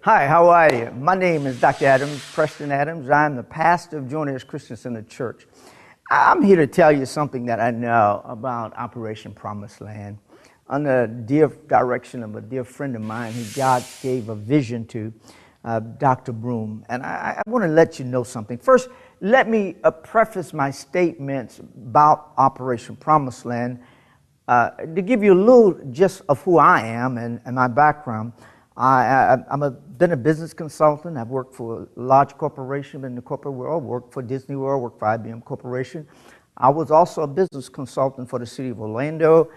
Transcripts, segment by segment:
Hi, how are you? My name is Dr. Adams, Preston Adams. I'm the pastor of Joint Heirs Christian Center Church. I'm here to tell you something that I know about Operation Promised Land. Under the dear direction of a dear friend of mine who God gave a vision to, Dr. Broom. And I want to let you know something. First, let me preface my statements about Operation Promised Land to give you a little gist of who I am and my background. I've been a business consultant. I've worked for a large corporation in the corporate world, worked for Disney World, worked for IBM Corporation. I was also a business consultant for the city of Orlando,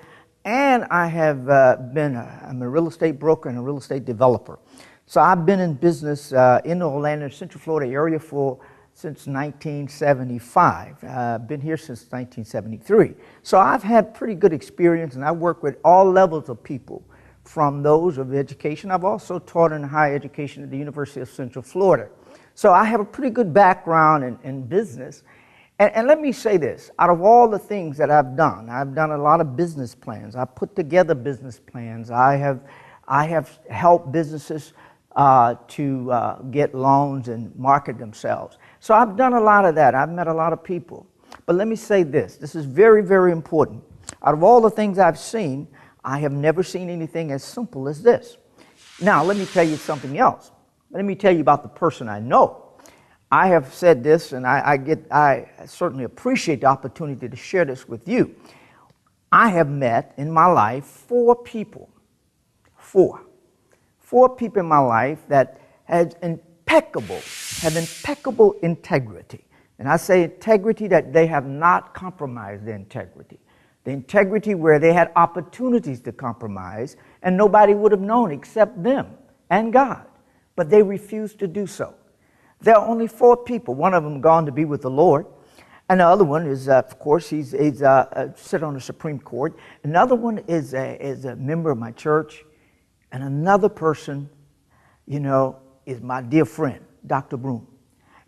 and I have I'm a real estate broker and a real estate developer. So I've been in business in the Orlando, Central Florida area since 1975. Been here since 1973. So I've had pretty good experience, and I work with all levels of people. From those of education. I've also taught in higher education at the University of Central Florida. So I have a pretty good background in business. And let me say this, out of all the things that I've done a lot of business plans. I put together business plans. I have helped businesses to get loans and market themselves. So I've done a lot of that. I've met a lot of people. But let me say this is very, very important. Out of all the things I've seen, I have never seen anything as simple as this. Now, let me tell you something else. Let me tell you about the person I know. I have said this, and I certainly appreciate the opportunity to share this with you. I have met in my life four people in my life that have impeccable integrity. And I say integrity that they have not compromised their integrity. The integrity where they had opportunities to compromise and nobody would have known except them and God. But they refused to do so. There are only four people. One of them gone to be with the Lord. And the other one is, of course, he's sit on the Supreme Court. Another one is a member of my church. And another person, is my dear friend, Dr. Broom.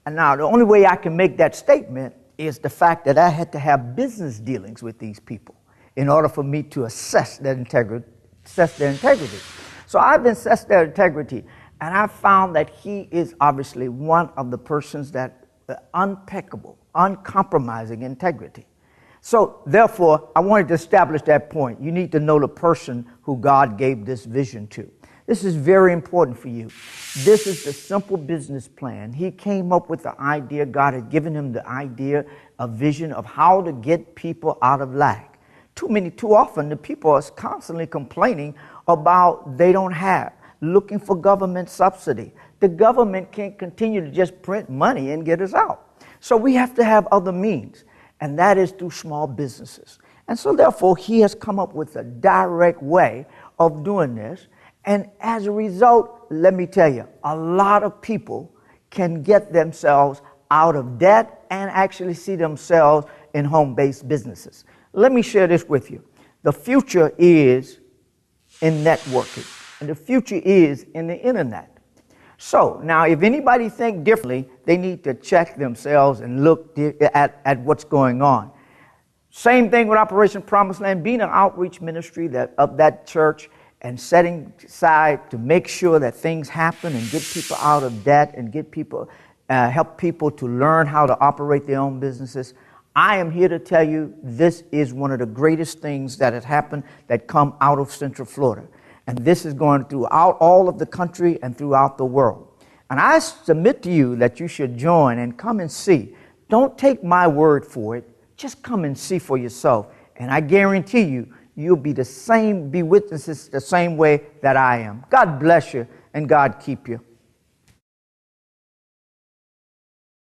And now the only way I can make that statement is the fact that I had to have business dealings with these people in order for me to assess their integrity. So I've assessed their integrity, and I found that he is obviously one of the persons that impeccable, uncompromising integrity. So therefore, I wanted to establish that point. You need to know the person who God gave this vision to. This is very important for you. This is the simple business plan. He came up with the idea. God had given him the idea, a vision of how to get people out of lack. Too often, the people are constantly complaining about they don't have, looking for government subsidy. The government can't continue to just print money and get us out. So we have to have other means, and that is through small businesses. And so therefore, he has come up with a direct way of doing this. And as a result, let me tell you, a lot of people can get themselves out of debt and actually see themselves in home-based businesses. Let me share this with you. The future is in networking, and the future is in the internet. So now, if anybody think differently, they need to check themselves and look at what's going on. Same thing with Operation Promised Land, being an outreach ministry of that church, and setting aside to make sure that things happen and get people out of debt and get people, help people to learn how to operate their own businesses. I am here to tell you this is one of the greatest things that has happened that come out of Central Florida. And this is going throughout all of the country and throughout the world. And I submit to you that you should join and come and see. Don't take my word for it. Just come and see for yourself. And I guarantee you, you'll be witnesses the same way that I am. God bless you and God keep you.